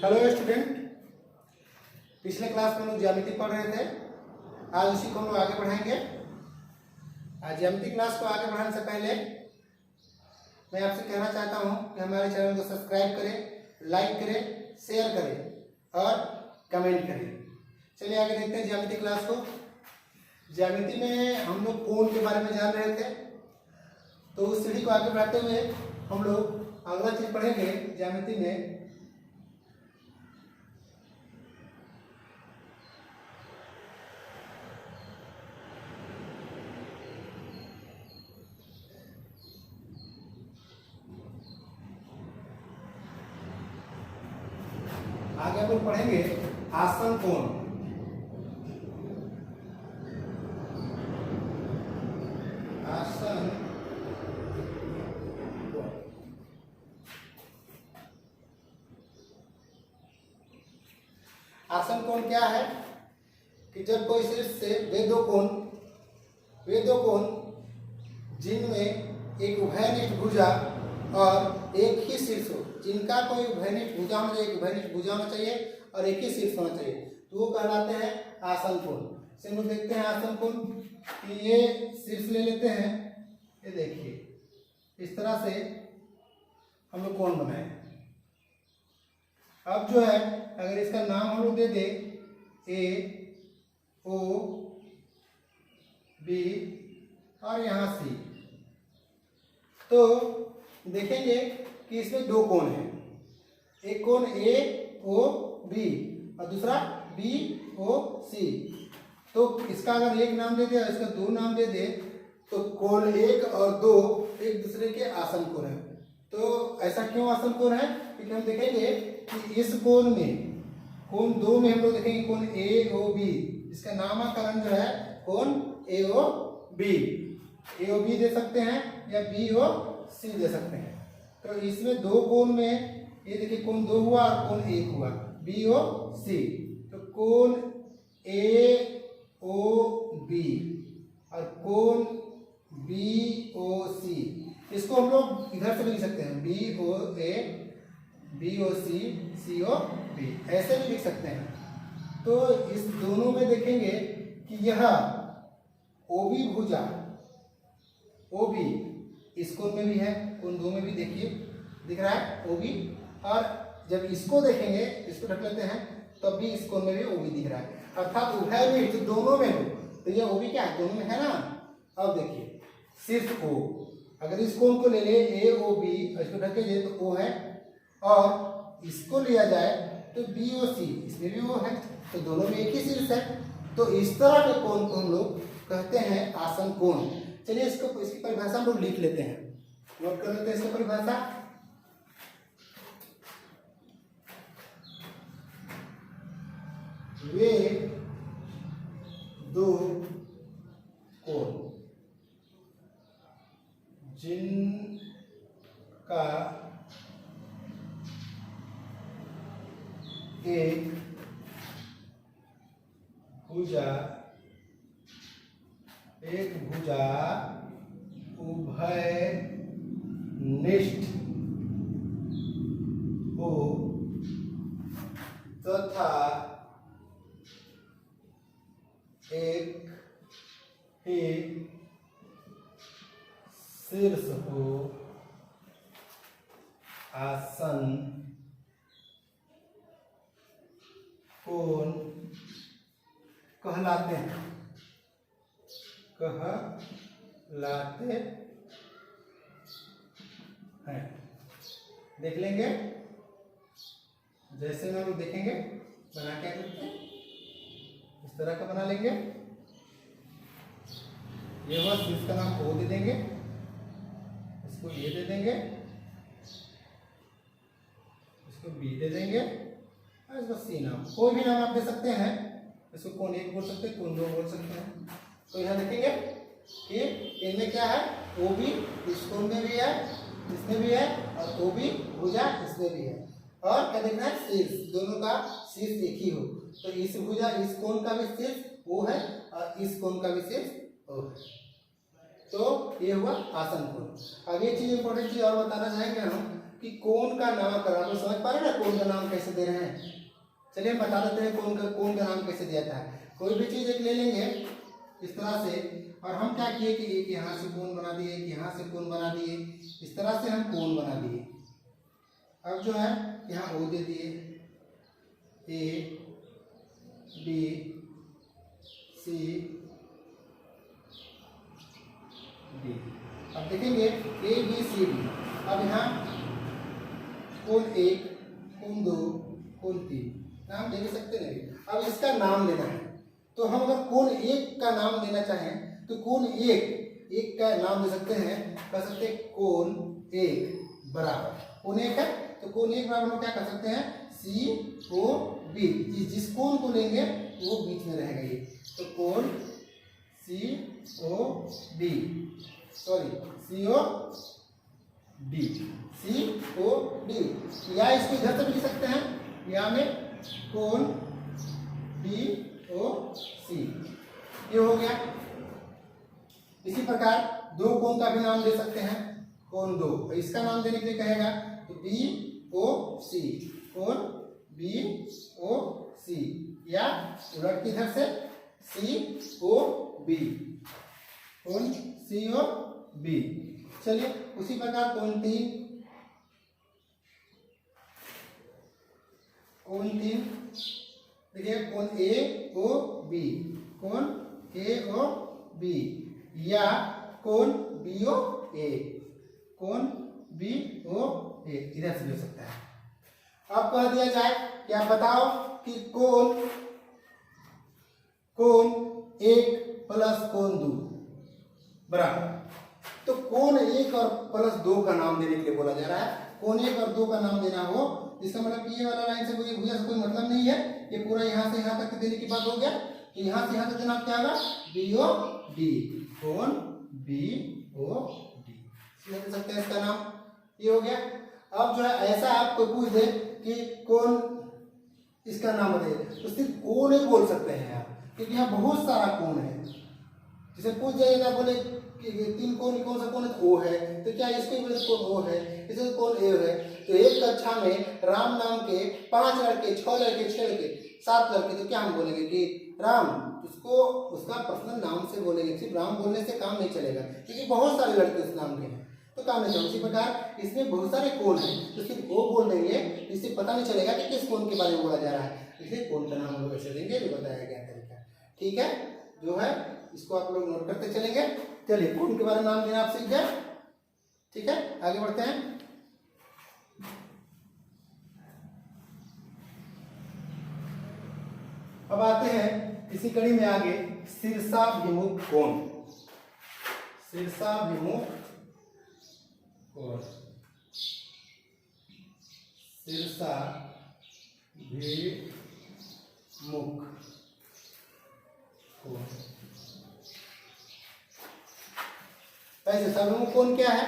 Hello student, पिछले class में हम लोग ज्यामिति पढ़ रहे थे। आज उसी को हम लोग आगे बढ़ाएंगे। आज ज्यामिति क्लास को आगे बढ़ाने से पहले मैं आपसे कहना चाहता हूं कि हमारे चैनल को सब्सक्राइब करें, लाइक करें, शेयर करें और कमेंट करें। चलिए आगे देखते हैं ज्यामिति क्लास को। ज्यामिति में हम लोग कोण के बारे में जान रहे थे, तो उस सीढ़ी को आगे बढ़ाते हुए हम लोग अगला चीज पढ़ेंगे ज्यामिति में। आगे हम लोग पढ़ेंगे आसन कोण। आसन कोण। आसन कोण क्या है कि जब कोई शीर्ष से वे दो कोण जिनमें एक उभयनिष्ठ भुजा और एक ही शीर्ष हो, जिनका कोई उभयनिष्ठ भुजा होना चाहिए, एक उभयनिष्ठ भुजा होना चाहिए और एक ही शीर्ष होना चाहिए, तो वो कहलाते हैं आसन कोण। से हम लोग देखते हैं आसन कोण कि ये शीर्ष ले लेते हैं, ये देखिए इस तरह से हम लोग कोण बनाए। अब जो है अगर इसका नाम हम लोग दे दे ए, ओ, बी और यहाँ सी, तो देखेंगे कि इसमें दो कोण हैं। एक कोण ए ओ बी और दूसरा बी ओ सी। तो इसका अगर एक नाम दे दे और इसका दो नाम दे दे तो कोण एक और दो एक दूसरे के आसन कोण है। तो ऐसा क्यों आसन कोण है? क्योंकि हम देखेंगे कि इस कोण में, कोण दो में हम लोग देखेंगे कोण ए ओ बी, इसका नामकरण जो है कोण ए ओ बी। ए ओ बी दे सकते हैं या बी ओ सी दे सकते हैं। तो इसमें दो कोण में ये देखिए कोण दो हुआ और कोण एक हुआ, बी ओ सी। तो कोण ए ओ बी और कोण बी ओ सी, इसको हम लोग इधर से भी लिख सकते हैं, बी ओ ए, बी ओ सी, सी ओ बी, ऐसे भी लिख सकते हैं। तो इस दोनों में देखेंगे कि यह ओ बी भुजा, ओ बी इस कोण में भी है, कोण दो में भी देखिए दिख रहा है ओ बी, और जब इसको देखेंगे, इसको ढक लेते हैं, तब भी इस कोण में भी ओ बी दिख रहा है। अर्थात उभयनिष्ठ जो दोनों में हो, तो ये ओ बी क्या है, दोनों में है ना। अब देखिए सिर्फ ओ, अगर इस कोण को ले ले ए ओ बी और इसको ढके जाए तो ओ है, और इसको लिया जाए तो बी ओ सी, इसमें भी ओ है, तो दोनों में एक ही शीर्ष है। तो इस तरह के कोण को हम लोग कहते हैं आसन कोण। चलिए इसको, इसकी परिभाषा हम लोग लिख लेते हैं, नोट कर लेते हैं इसकी परिभाषा। वे दो कोण जिनका एक भुजा उभयनिष्ठ हो तथा एक ही शीर्ष हो, आसन कोण कहलाते हैं। देख लेंगे, जैसे हम लोग देखेंगे बना क्या करते हैं, इस तरह का बना लेंगे। ये हुआ शीर्ष का नाम ओ दे देंगे, इसको ये दे देंगे, इसको बी दे देंगे और इसको सी नाम, कोई भी नाम आप दे सकते हैं। इसको कोण एक बोल सकते हैं, कोण दो बोल सकते हैं। तो यहाँ देखेंगे कि इनमें क्या है, ओ बी इस कोण में भी है, इसमें भी है, और ओ बी भुजा इसमें भी है, और क्या देखना है, शीर्ष, दोनों का शीर्ष एक ही हो। तो इस भुजा, इस कोण का भी शीर्ष ओ है और इस कोण का भी शीर्ष ओ है। तो ये हुआ आसन कोण। अब एक चीज इंपॉर्टेंट चीज और बताना चाहेंगे हम कि कोण का नामकरण, आप समझ पा रहे ना, कोण का नाम कैसे दे रहे हैं। चलिए हम बता देते हैं कोण का नाम कैसे दिया था। कोई भी चीज एक ले लेंगे इस तरह से, और हम क्या किए कि एक यहाँ से कोण बना दिए, एक यहाँ से कोण बना दिए, इस तरह से हम कोण बना दिए। अब जो है यहाँ ओ दे दिए, ए बी सी डी। अब देखेंगे ए बी सी डी। अब यहाँ कोण 1, कोण 2, कोण 3 नाम दे सकते नहीं। अब इसका नाम लेना है, तो हम अगर कोण 1 का नाम देना चाहें तो कोण 1 का नाम दे सकते हैं, कह सकते हैं कोण 1 बराबर, कोण 1 है तो कोण 1 बराबर हम क्या कर सकते हैं, सी ओ बी। जिस कोण को लेंगे वो बीच में रहेगा ये, तो कोण C O B, sorry C O D, C O D. या इसको इधर से भी लिख सकते हैं, या में कोण डी ओ सी, ये हो गया। इसी प्रकार दो कोण का भी नाम दे सकते हैं, कोण 2, तो इसका नाम देने के लिए कहेगा तो बी ओ सी, कोण बी ओ सी, या उलट की इधर से सी ओ बी, कोण सी ओ बी। चलिए उसी प्रकार कोण 3, कोण 3 देखिए कोण ए ओ बी, कोण ए ओ बी, या कोण बी ओ ए, कोण बी ओ ए, इधर से भी हो सकता है। अब कह दिया जाए कि आप बताओ कि कोण 1 प्लस कोण 2 बराबर, तो कोण 1 और प्लस 2 का नाम देने के लिए बोला जा रहा है। कोण 1 और 2 का नाम देना हो, इसका मतलब ये वाला लाइन से कोई भुजा से कोई मतलब नहीं है, ये पूरा यहाँ से यहाँ तक देने की बात हो गया। तो यहाँ से यहाँ तक देना क्या होगा, बी ओ डी, कोण बी ओ डी, सीधा दे सकते हैं इसका नाम, ये हो गया। अब जो है ऐसा आपको पूछ दे कि कोण इसका नाम बताइए, तो सिर्फ कोण ही बोल सकते हैं आप, क्योंकि यहाँ बहुत सारा कोण है। जैसे पूछ जाइएगा बोले कि 3 कोण कौन सा कोण है, ओ है, तो क्या इसको भी बोले कोण ओ है, इसे कोण ए है। तो एक कक्षा में राम नाम के 5 लड़के, 6 लड़के, 6 लड़के, 7 लड़के, तो क्या हम बोलेंगे कि राम, उसको उसका पर्सनल नाम से बोलेंगे। सिर्फ राम बोलने से काम नहीं चलेगा, क्योंकि बहुत सारे लड़के उस नाम के हैं, तो काम नहीं चलेगा। उसी प्रकार इसमें बहुत सारे कोण हैं, तो सिर्फ वो बोल देंगे, इससे पता नहीं चलेगा कि किस कोण के बारे में बोला जा रहा है, इसलिए कोण का नाम हम लोग ऐसे देंगे, जो बताया गया तरीका। ठीक है, जो है इसको आप लोग नोट करते चलेंगे। चलिए कोण के बारे में नाम देना आप सीख गए। ठीक है, आगे बढ़ते हैं। अब आते हैं इसी कड़ी में आगे शीर्षाभिमुख कोण, शीर्षाभिमुख कोण, शीर्षाभिमुख कोण। शीर्षाभिमुख कोण क्या है,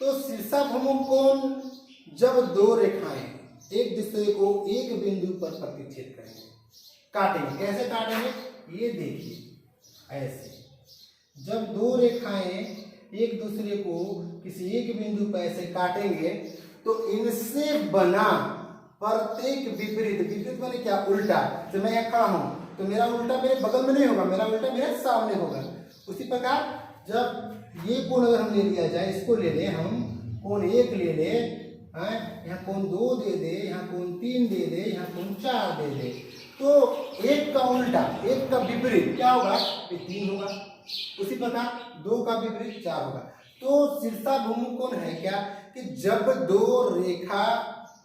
तो शीर्षाभिमुख कोण जब दो रेखाएं एक दूसरे को एक बिंदु पर प्रतिच्छेद करेंगे, काटेंगे। कैसे काटेंगे, ये देखिए ऐसे, जब दो रेखाएं एक दूसरे को किसी एक बिंदु पर ऐसे काटेंगे तो इनसे बना प्रत्येक विपरीत, विपरीत माने क्या, उल्टा। तो मैं यहाँ खड़ा हूं तो मेरा उल्टा मेरे बगल में नहीं होगा, मेरा उल्टा मेरे सामने होगा। उसी प्रकार जब ये कोण अगर हम ले लिया जाए, इसको ले ले हम, कोण 1 ले ले, यहाँ कोण 2 दे दे, यहाँ कोण 3 दे दे, यहाँ कोण 4 दे दे, तो एक का उल्टा, एक का विपरीत क्या होगा, ये 3 होगा। उसी प्रकार 2 का विपरीत 4 होगा। तो शीर्षाभिमुख कोण है क्या, कि जब दो रेखा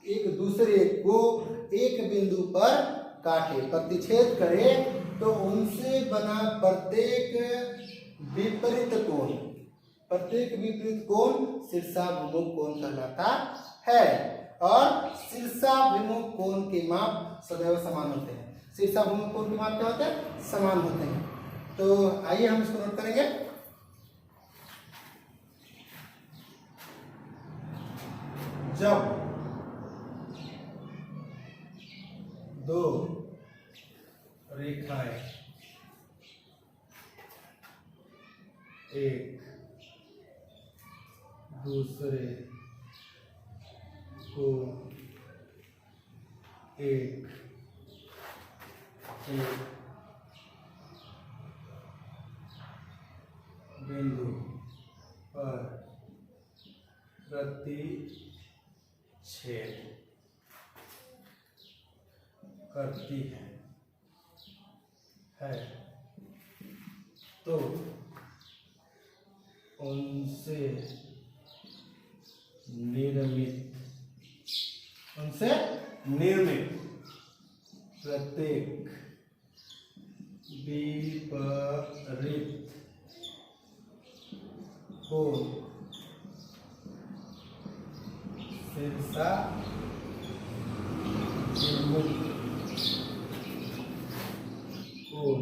एक दूसरे को एक बिंदु पर काटे, प्रतिच्छेद करे, तो उनसे बना प्रत्येक विपरीत कोण, प्रत्येक विपरीत कोण शीर्षाभिमुख कोण कहलाता है। और शीर्षाभिमुख कोण के माप सदैव समान होते हैं। शीर्षाभिमुख कोण के माप क्या होते हैं, समान होते हैं। तो आइए हम इसको नोट करेंगे। जब दो रेखाएं एक दूसरे को एक बिंदु पर प्रतिच्छेद करती है तो उनसे निर्मित प्रत्येक विपरीत कोण शीर्षाभिमुख कोण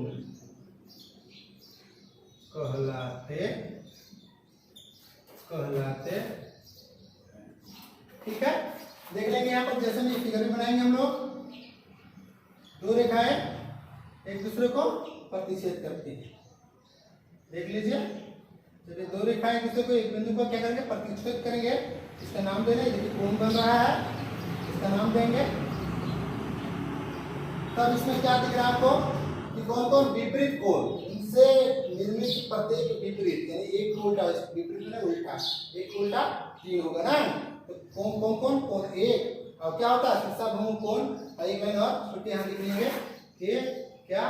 कहलाते। ठीक है, देख लेंगे यहाँ पर जैसे में फिगर भी बनाएंगे हम लोग। दो रेखाएं एक दूसरे को प्रतिच्छेद करती है। देख लीजिए, जब ये दो रेखाएं एक दूसरे को एक बिंदु पर क्या करेंगे, प्रतिच्छेद करेंगे। इसका नाम देंगे, देखिए कोण बन रहा है, इसका नाम देंगे। तब इसमें क्या दिख रहा है आपको कि कौन कौन विपरीत कोण, इनसे निर्मित प्रत्येक विपरीत, यानी एक उल्टा, विपरीत में उल्टा, एक उल्टा तीन होगा ना। तो कौन कोण एक, और क्या होता है शीर्षाभिमुख कोण। एक लाइन और छोटी यहाँ लिख लेंगे कि क्या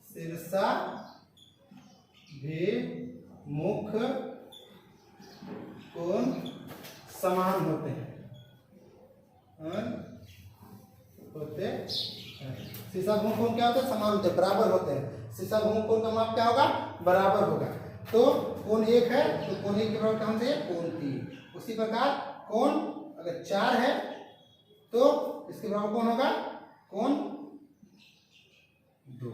शीर्षाभिमुख कोण समान होते हैं, शीर्षाभिमुख कोण क्या होते हैं, समान होते हैं, बराबर होते हैं। शीर्षाभिमुख कोण का माप क्या होगा, बराबर होगा। तो कोण एक है तो कोण एक के बराबर कौन से, कोण तीन। उसी प्रकार कोण अगर चार है तो इसके बराबर कौन होगा, कोण दो।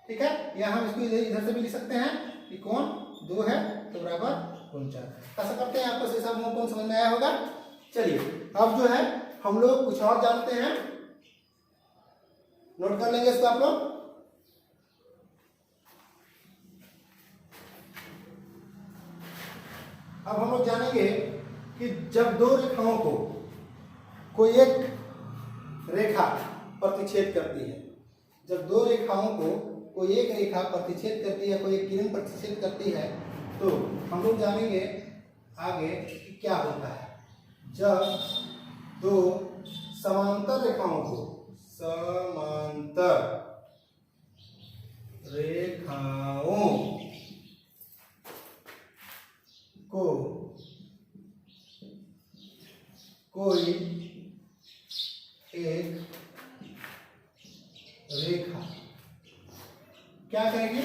ठीक है, या हम इसको इधर से भी लिख सकते हैं कि कोण दो है तो बराबर कोण चार। ऐसा करते हैं, आपको शीर्षाभिमुख कोण समझ में आया होगा। चलिए अब जो है हम लोग कुछ और जानते हैं, नोट कर लेंगे इसको आप लोग। अब हम लोग जानेंगे कि जब दो रेखाओं को कोई एक रेखा प्रतिच्छेद करती है, जब दो रेखाओं को कोई एक रेखा प्रतिच्छेद करती है, कोई एक किरण प्रतिच्छेद करती है, तो हम लोग जानेंगे आगे कि क्या होता है जब दो समांतर रेखाओं को कोई एक रेखा क्या करेंगे,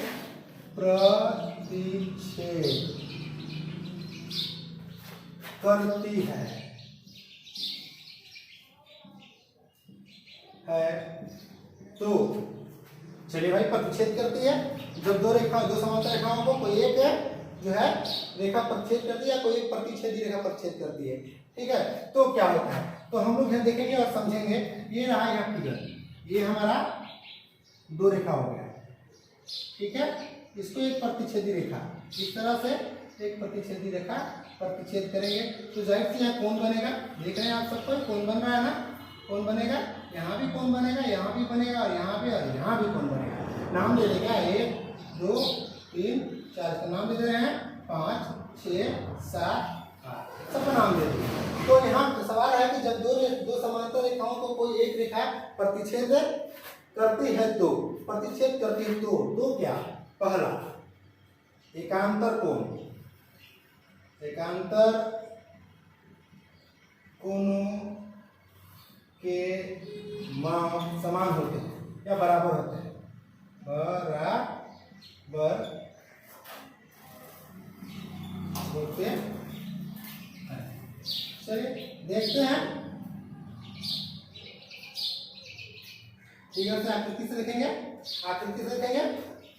प्रतिच्छेद करती है तो चलिए भाई, प्रतिच्छेद करती है जब दो समांतर रेखाओं को कोई एक जो है रेखा प्रतिच्छेद करती है, कोई एक प्रतिच्छेदी रेखा प्रतिच्छेद करती है। ठीक है, तो क्या होता है, तो हम लोग यहाँ देखेंगे और समझेंगे। ये रहा यहाँ फिगर, ये हमारा दो रेखा हो गया। ठीक है, इसको एक प्रतिच्छेदी रेखा इस तरह से एक प्रतिच्छेदी रेखा प्रतिच्छेद करेंगे तो जाहिर सी यहाँ कोण बनेगा। देख रहे हैं आप सबको, कोण बन रहा है ना, कोण बनेगा, यहाँ भी कोण बनेगा, यहाँ भी बनेगा, और यहाँ भी कोण बनेगा। नाम दे देगा 1 2 3 4, इसका नाम दे रहे हैं 5 6 7 8, सबका नाम दे देंगे। तो यहाँ सवाल है कि जब दो समांतर रेखाओं को कोई एक रेखा प्रतिच्छेद करती है तो क्या, पहला एकांतर कोणों के मान समान होते हैं या बराबर होते हैं, बराबर होते हैं। चलिए देखते हैं, ठीक है, आकृति से देखेंगे,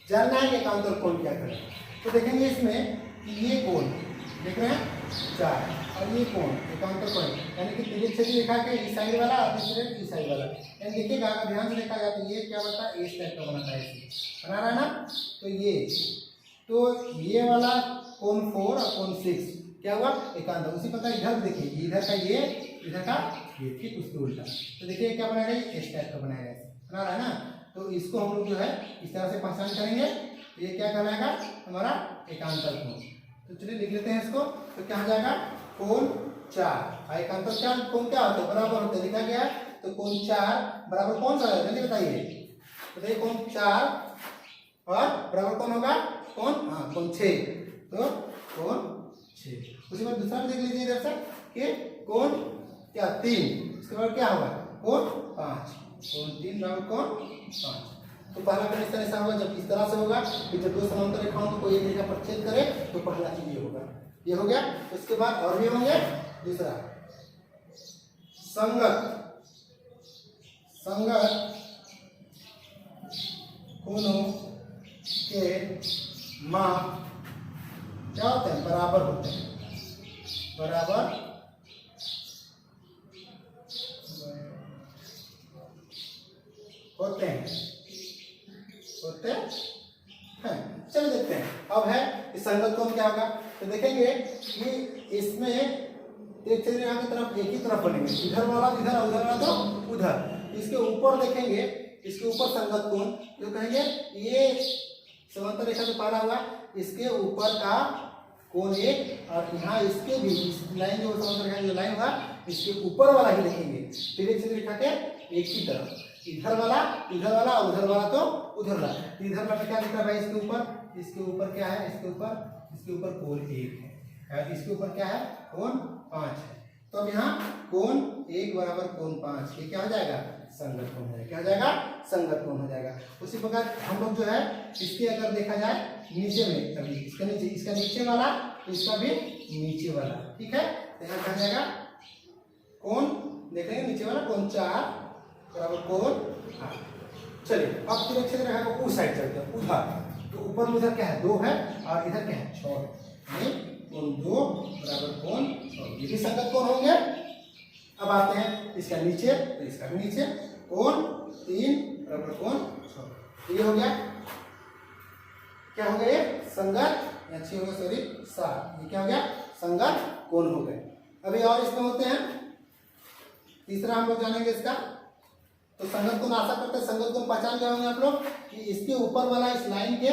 जानना है एकांतर कोण क्या करें। तो देखेंगे इसमें कि ये कोण देख रहे हैं 4 और ये कोण एकांतर कोण, यानी कि तिर्यक रेखा के इस साइड वाला और दूसरे इस साइड वाला, यानी देखिएगा अगर ध्यान से देखा जाए तो ये क्या बनता है, इस टाइप का बनता है, बना रहा है ना। तो ये वाला कोण 4 और कोण 6 क्या हुआ, एकांतर। उसी प्रकार इधर देखिए, इधर का ये, इधर का ये ठीक उसके उल्टा। तो देखिए क्या बनाएगा, इस टाइप का बनाएगा, बना रहा है ना। तो इसको हम लोग जो है इस तरह से पहचान करेंगे, ये क्या कहलाएगा हमारा एकांतर कोण। तो चलिए लिख लेते हैं इसको। तो क्या हो जाएगा, कोण 4। एकांतर क्या कोण क्या होता है, बराबर होता है, लिखा गया है। तो कोण 4 बराबर कौन सा है, जल्दी बताइए। बताइए कोण 4 और बराबर कौन होगा, कोण कोण 6। तो कोण 6। उसी बार दूसरा भी देख लीजिए इधर से कि कोण क्या 3, उसके बाद क्या होगा कोण 5। कोण 3 बराबर कोण 5। तो पहला कंडीशन ऐसा होगा जब इस तरह से होगा कि जब दो समांतर रेखाओं को कोई एक रेखा पर छेद करे तो पहला चीज ये होगा, ये हो गया। उसके बाद और भी होंगे। दूसरा संगत, संगत कोणों के माप क्या होते हैं, बराबर होते हैं, बराबर होते हैं, होते हैं। चलिए देखते हैं अब है इस संगत कोण क्या होगा। तो देखेंगे कि इसमें एक छेद रेखा की तरफ एक ही तरफ बनेंगे, इधर वाला इधर, उधर वाला तो उधर। इसके ऊपर देखेंगे, इसके ऊपर संगत कोण जो कहेंगे ये समांतर रेखा जो पारा हुआ इसके ऊपर का कोण 1 और यहाँ इसके भी इस लाइन जो समांतर रेखा जो लाइन हुआ इसके ऊपर वाला ही देखेंगे। तिरछी छेद रेखा के एक ही तरफ, इधर वाला और उधर वाला तो उधर वाला। इधर वाला क्या लिखा भाई, इसके ऊपर क्या है, इसके ऊपर कोण 1 है, इसके ऊपर क्या है, कोण 5 है। तो अब यहाँ कोण 1 बराबर कोण 5, ये क्या हो जाएगा, संगत कोण हो जाएगा। क्या हो जाएगा, संगत कोण हो जाएगा। उसी प्रकार हम लोग जो है इसके अगर देखा जाए नीचे में, अभी इसका नीचे वाला तो इसका भी नीचे वाला, ठीक है। तो यहाँ कहा जाएगा कोण देखेंगे नीचे वाला कोण 4 बराबर कोण 8। चलिए अब तिरछी रेखा को उस साइड चलते हैं, उधर। तो ऊपर में उधर क्या है, 2 है और इधर क्या है, 6 है। कोण 2 बराबर कोण 6, ये भी संगत कोण होंगे। अब आते हैं इसका नीचे, तो इसका भी नीचे कोण 3 बराबर कोण 6। तो ये हो गया, क्या हो गया, ये संगत 6 हो गया, सॉरी 7। ये क्या हो गया, संगत कोण हो गए। अभी और इसमें होते हैं, तीसरा हम लोग जानेंगे इसका। तो संगत कोण आशा करते हैं संगत कोण पहचान गए होंगे आप लोग कि इसके ऊपर वाला इस लाइन के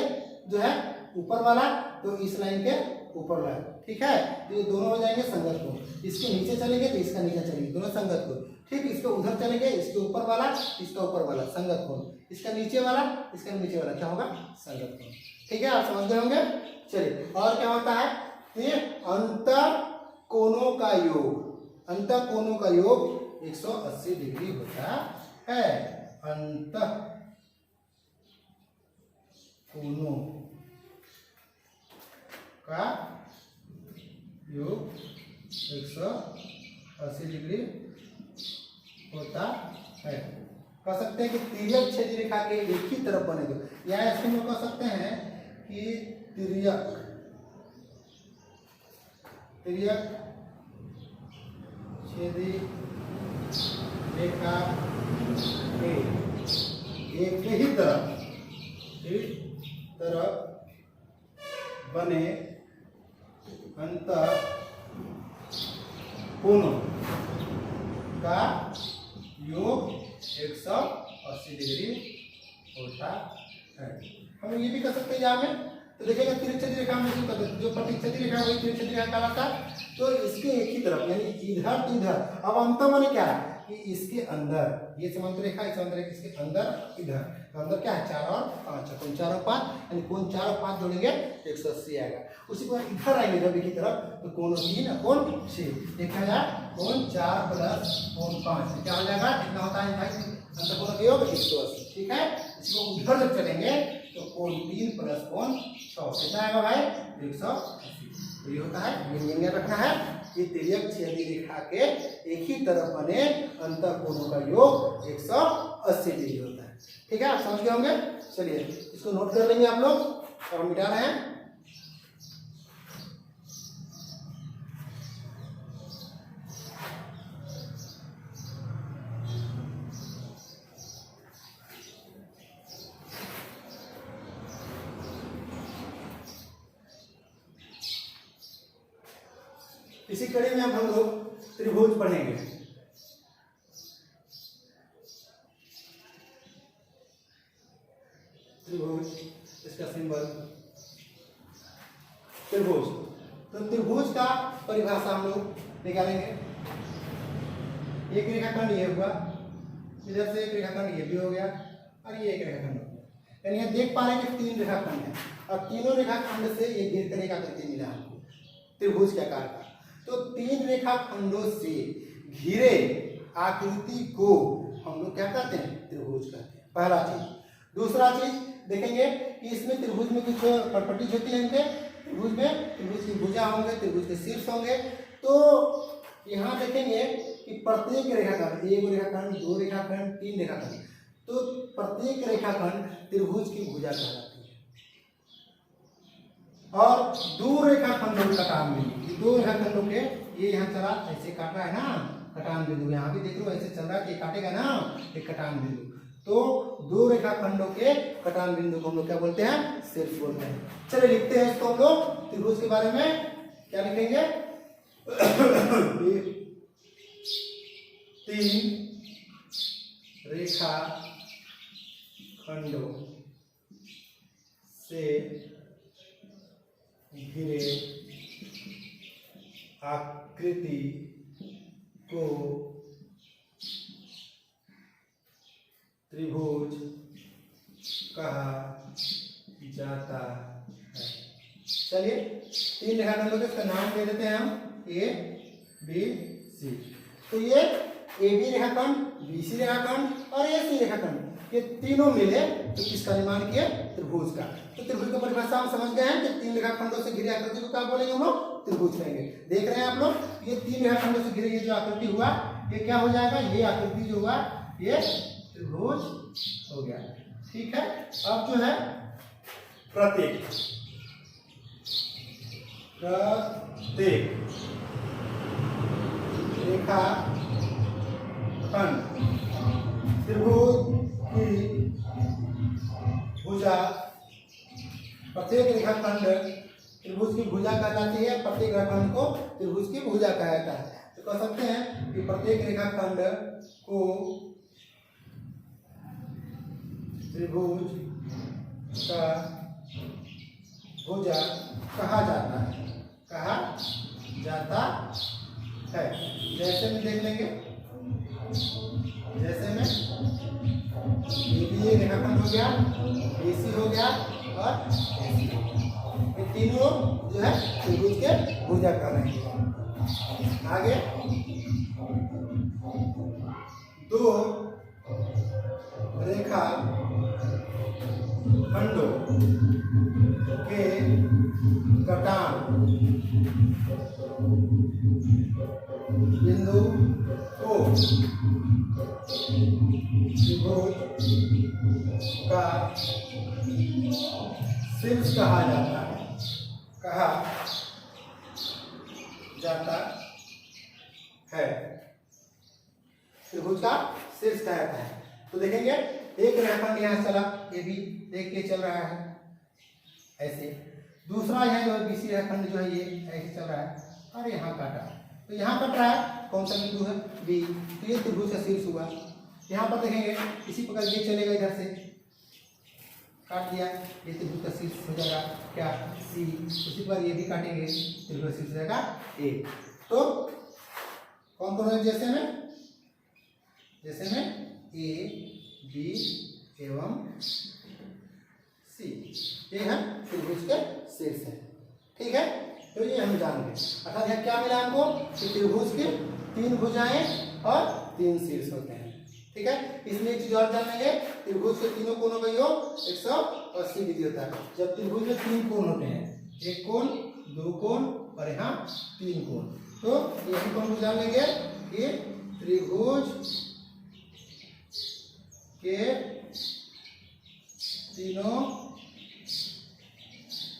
जो है ऊपर वाला, तो इस लाइन के ऊपर वाला, ठीक है। तो ये दोनों हो जाएंगे संगत कोण। इसके नीचे चलेंगे तो इसका नीचे चलेंगे, दोनों संगत कोण, ठीक। इसके उधर चलेंगे, इसके ऊपर वाला, इसका ऊपर वाला, संगत कोण। इसका नीचे वाला, इसका नीचे वाला, क्या होगा, संगत कोण, ठीक है। आप समझ गए होंगे। चलिए और क्या होता है, ये अंतर कोणों का योग, अंतर कोणों का योग 180 डिग्री होता है। अंतर कोणों का योग 180 डिग्री होता है। कह सकते हैं कि तिर्यक छेदी रेखा के एक ही तरफ बने दो, या ऐसे में कह सकते हैं कि तिर्यक छेदी रेखा के एक ही तरफ बने अंतर कोणों का योग 180 डिग्री होता है। हम ये भी कर सकते हैं यहाँ में। तो देखिएगा तिरछी रेखा में जो प्रतिच्छेदी रेखा वही तिरछी रेखा कहलाता है। तो इसके एक ही तरफ यानी इधर तो इधर, अब अंतर माने क्या है कि इसके अंदर ये समांतर रेखा, इस समांतर रेखा इसके अंदर इधर, तो अंदर क्या है 4 और 5, कोण 4 और 5 यानी कोण 4 और 5 जोड़ेंगे 180 आएगा। उसी को इधर आएंगे जब की तरफ तो कोण 3 और कोण 6, एक क्या जाएगा कोण 4 प्लस कोण 5, क्या हो जाएगा, कितना होता है भाई अंतर कोण का योग 180, ठीक है। इसको उधर जब चलेंगे तो कोण 3 प्लस कोण 6 कितना आएगा भाई 180। तो ये होता है, ये रखना है कि तिर्यक छेदी रेखा के एक ही तरफ बने अंतर कोणों का योग 180 डिग्री होता है, ठीक है। आप समझ गए होंगे। चलिए इसको नोट कर लेंगे आप लोग और हम मिटा रहे हैं। इसी कड़ी में अब हम लोग त्रिभुज पढ़ेंगे। त्रिभुज, इसका सिंबल त्रिभुज। तो त्रिभुज का परिभाषा हम लोग निकालेंगे। एक रेखाखंड ये हुआ, इधर से एक रेखाखंड ये भी हो गया और ये एक रेखाखंड हो गया। यानी यहाँ देख पा रहे हैं कि 3 रेखाखंड है और तीनों रेखाखंड से ये घेर करने का आकृति मिला हमको त्रिभुज के आकार का। तो 3 रेखाखंडों से घिरे आकृति को हम लोग क्या कहते हैं? त्रिभुज कहते हैं, पहला चीज। दूसरा चीज देखेंगे कि इसमें त्रिभुज में कुछ प्रॉपर्टीज होती है इनके। त्रिभुज में त्रिभुज की भुजा होंगे, त्रिभुज के शीर्ष होंगे। तो यहाँ देखेंगे कि प्रत्येक रेखाखंड, एक रेखाखंड, 2 रेखाखंड, 3 रेखाखंड, तो प्रत्येक रेखाखंड त्रिभुज की भुजा कहलाती है। और 2 रेखाखंडों का कटान बिंदु, 2 रेखाखंडों के ये यहाँ चला ऐसे काट रहा है ना, कटान बिंदु यहाँ भी देख लो ऐसे चल रहा है कि काटेगा ना, एक कटान बिंदु। तो 2 रेखाखंडों के कटान बिंदु को हम लोग क्या बोलते हैं? शीर्ष बोलते हैं। चलिए लिखते हैं इसको हम लोग त्रिभुज के बारे में। क्या लिखेंगे? 3 रेखा खंडों से घिरे आकृति को त्रिभुज कहा जाता है। चलिए 3 रेखाखंडों के इसका नाम दे देते हैं हम ए, बी, सी। तो ये ए बी रेखाखंड, बी सी रेखाखंड और ए सी रेखाखंड, ये तीनों मिले तो किसका निर्माण किए? त्रिभुज का। तो त्रिभुज का परिभाषा हम समझ गए हैं कि 3 रेखाखंडों से घिरी आकृति को क्या बोलेंगे हम लोग? त्रिभुज कहेंगे। देख रहे हैं आप लोग, ये 3 रेखाखंडों से घिरी ये जो आकृति हुआ ये क्या हो जाएगा? ये आकृति जो हुआ ये त्रिभुज हो गया। ठीक है। अब जो है प्रत्येक रेखा खंड त्रिभुज की भुजा, प्रत्येक रेखाखंड त्रिभुज की भुजा कहा जाती है। प्रत्येक रेखाखंड को त्रिभुज की भुजा कहा जाता है। तो कह सकते हैं कि प्रत्येक रेखाखंड को त्रिभुज का भुजा कहा जाता है, कहा जाता है। जैसे में देख लेंगे, जैसे में ये रेखाखंड हो गया, BC हो गया और AC, ये तीनों जो है त्रिभुज के भुजा कर रहे हैं। आगे 2 रेखा खंडों के कटान बिंदु को त्रिभुज का शीर्ष कहा जाता है, कहा जाता है। त्रिभुज का शीर्ष कहा जाता है। तो देखेंगे एक रेखाखंड यहाँ चला, ये भी एक ये चल रहा है ऐसे। दूसरा यहाँ जो बीसी रेखाखंड जो है ये ऐसे चल रहा है और यहाँ काटा। तो यहाँ कट रहा है, कौन सा बिंदु है? बी। तो ये त्रिभुज का शीर्ष हुआ। यहाँ पर देखेंगे इसी प्रकार ये चलेगा, इधर से काट दिया, ये त्रिभुज का शीर्ष हो जाएगा क्या? सी। उसी पर ये भी काटेंगे, त्रिभुज का शीर्ष हो जाएगा ए। तो कौन कौन है? जैसे में ए, बी एवं सी, ये है त्रिभुज के शीर्ष है। ठीक है। तो ये हम जान गए। अर्थात यहाँ क्या मिला हमको? कि त्रिभुज की 3 भुजाएं और 3 शीर्ष होते हैं। ठीक है। इसमें एक चीज और जान लेंगे, त्रिभुज के तीनों कोणों का योग 180 डिग्री होता है। जब त्रिभुज में 3 कोण होते हैं, एक कोण, 2 कोण और यहाँ 3 कोण, तो यही कोण जान लेंगे कि त्रिभुज के तीनों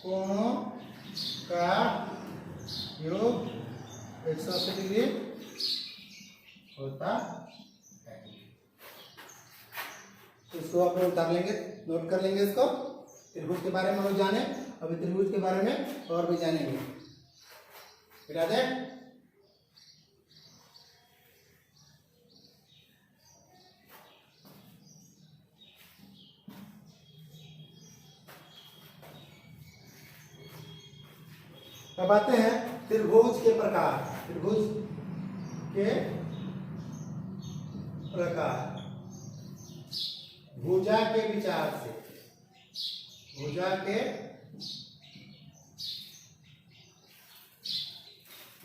कोणों का योग 180 डिग्री होता है। तो इसको आप लोग उतार लेंगे, नोट कर लेंगे इसको। त्रिभुज के बारे में हम जाने, अभी त्रिभुज के बारे में और भी जानेंगे। फिर आते अब आते हैं त्रिभुज के प्रकार। त्रिभुज के प्रकार भुजा के विचार से, भुजा के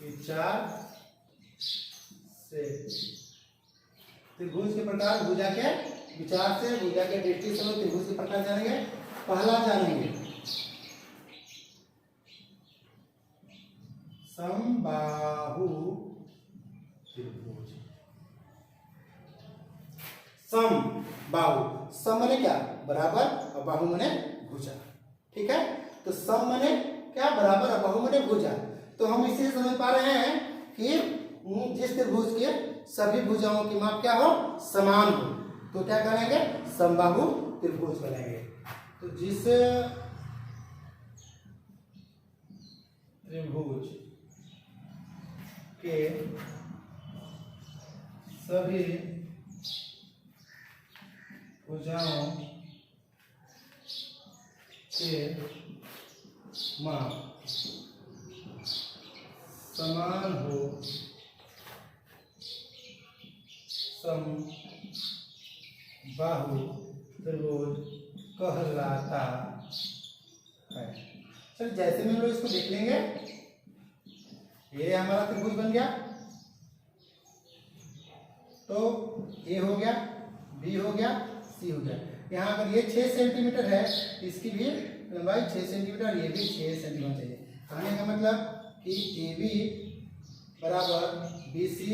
विचार से, त्रिभुज के प्रकार भुजा के विचार से, भुजा के दृष्टि से हम त्रिभुज के प्रकार जानेंगे। पहला जानेंगे समबाहु त्रिभुज। सम बाहु, सम माने क्या? बराबर, और बाहु माने भुजा। ठीक है, तो सम माने क्या? बराबर, और बाहु माने भुजा। तो हम इसी से समझ पा रहे हैं कि जिस त्रिभुज के सभी भुजाओं की माप क्या हो? समान हो, तो क्या करेंगे? समबाहु त्रिभुज बनाएंगे। तो जिस त्रिभुज के सभी भुजाओं के माप समान हो, समबाहु त्रिभुज कहलाता है। चल जैसे में हम लोग इसको देख लेंगे, ये हमारा त्रिभुज बन गया, तो ए हो गया, बी हो गया, सी हो गया। यहाँ अगर ये 6 सेंटीमीटर है, इसकी भी लंबाई 6 सेंटीमीटर, ये भी 6 सेंटीमीटर चाहिए। कहने का मतलब कि ए बी बराबर बी सी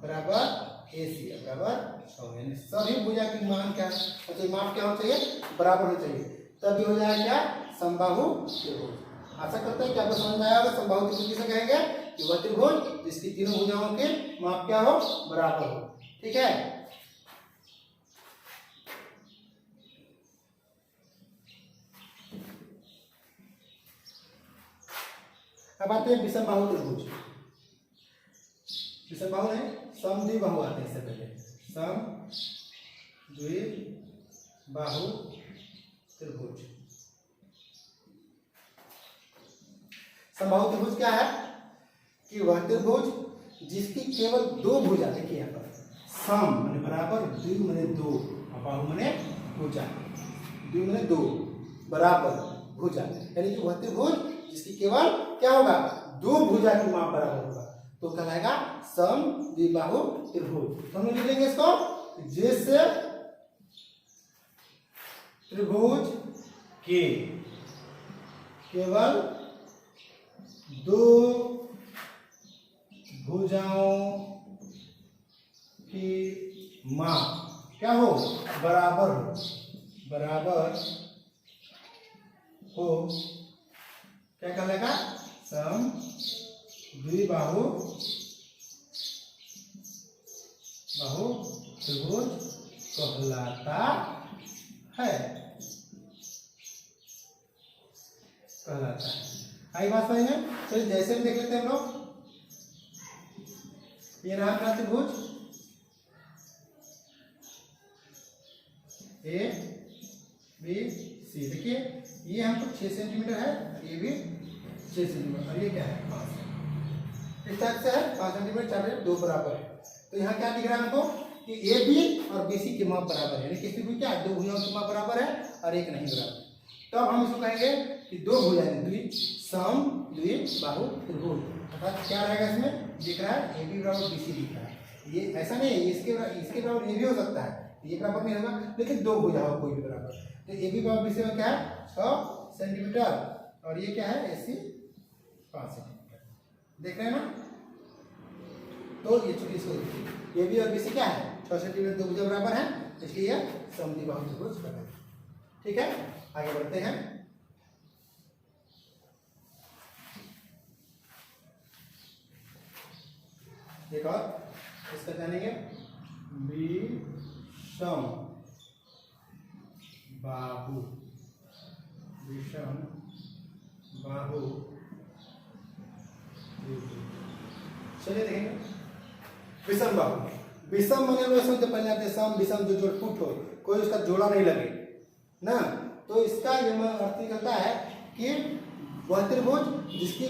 बराबर ए सी बराबर 6, यानी सभी भुजा की मान क्या है? माप क्या होना चाहिए? बराबर होना चाहिए, तभी हो जाएगा क्या? समबाहु त्रिभुज। आशा करते हैं कि आपको समझ में आया होगा। समबाहु त्रिभुज किसे कहेंगे? कि वह त्रिभुज जिसकी तीनों भुजाओं के माप क्या हो? बराबर हो। ठीक है, अब आते हैं विषमबाहु त्रिभुज। विषमबाहु नहीं, समद्विबाहु आते हैं। इससे पहले समद्विबाहु त्रिभुज। समबाहु त्रिभुज क्या है? कि वह त्रिभुज जिसकी केवल 2 भुजा, देखिए यहाँ पर सम माने बराबर, द्वि माने 2, और बाहु माने भुजा। द्वि माने 2, बराबर, भुजा, यानी कि वह त्रिभुज जिसकी केवल क्या होगा? 2 भुजा की माप बराबर होगा, तो कहलाएगा समद्विबाहु त्रिभुज। तो हम लिख लेंगे इसको, जिस त्रिभुज के केवल 2 भुजाओं की माप क्या हो? बराबर हो, बराबर हो, क्या कहलाएगा? समद्विबाहु त्रिभुज कहलाता है, कहलाता है। आई बात समझ में? तो जैसे हम देख लेते हैं हम लोग, ये रहा अपना त्रिभुज ए बी सी। देखिए ये हमको 6 सेंटीमीटर है, ये भी 6 सेंटीमीटर, और ये क्या है? 5। इस टाइप से है 5 सेंटीमीटर, 4 2 बराबर है। तो यहाँ क्या दिख रहा है हमको? कि ए बी और बी सी की माप बराबर है, यानी किसी भी क्या 2 भुजाओं की माप बराबर है और एक नहीं बराबर। तो अब हम इसको कहेंगे कि 2 भुजाएं समद्विबाहु त्रिभुज। अर्थात क्या रहेगा इसमें? दिख रहा है ए बी बराबर बी सी दिख रहा है। ये ऐसा नहीं है, इसके बराबर ए भी हो सकता है, ये बराबर नहीं होगा, लेकिन 2 भुजा हो कोई भी बराबर। तो ए बी बराबर बी सी में क्या है? 6 सेंटीमीटर, और ये क्या है? ए सी 5 सेंटीमीटर। देख रहे हैं ना? तो ये चूंकि इसको ए बी और बी सी क्या है? 6 सेंटीमीटर, 2 भुजा बराबर है, इसलिए समद्विबाहु त्रिभुज बना। ठीक है, आगे बढ़ते हैं। एक और इसका जानेंगे, विषम बाहु, विषम बाहु। चलिए देखेंगे विषम बाहु। विषम माने हुए शब्द पहले आते हैं सम विषम, जो जोड़ फुट हो, कोई उसका जोड़ा नहीं लगे ना। तो इसका ये अर्थ निकलता है कि वह त्रिभुज जिसकी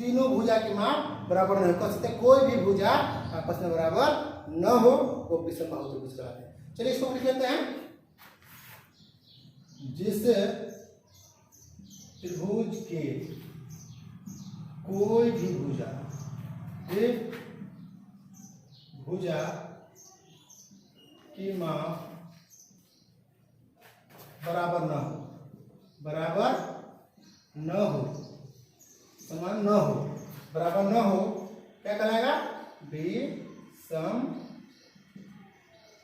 तीनों भुजा की मान बराबर न हो, कह सकते हैं कोई भी भुजा आपस में बराबर न हो वो विषम बाहु त्रिभुज कहलाते हैं। चलिए इसको लिख लेते हैं। जिस त्रिभुज के कोई भी भुजा एक भुजा की मान बराबर न हो, बराबर न हो, समान न हो, बराबर न हो, क्या कहलाएगा? विषम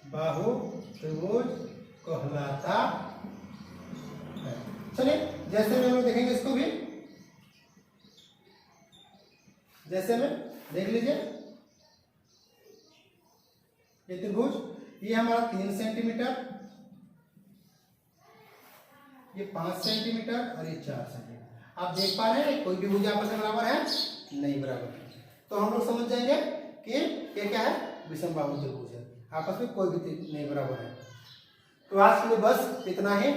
बाहु त्रिभुज कहलाता है। चलिए जैसे में हम लोग देखेंगे इसको भी, जैसे में देख लीजिए ये त्रिभुज, ये हमारा 3 सेंटीमीटर, ये 5 सेंटीमीटर और ये 4 सेंटीमीटर। आप देख पा रहे हैं कोई भी भुजा आपस में बराबर है? नहीं बराबर है। तो हम लोग समझ जाएंगे कि ये क्या है? विषम बाहु त्रिभुज है, आपस में कोई भी नहीं बराबर है। तो आज के लिए बस इतना ही।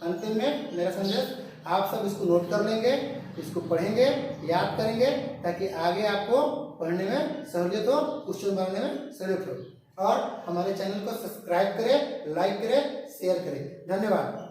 अंतिम में मेरा संदेश, आप सब इसको नोट कर लेंगे, इसको पढ़ेंगे, याद करेंगे, ताकि आगे आपको पढ़ने में सहूलियत हो, क्वेश्चन बनाने में सहूलियत हो। और हमारे चैनल को सब्सक्राइब करें, लाइक करें, शेयर करें। धन्यवाद।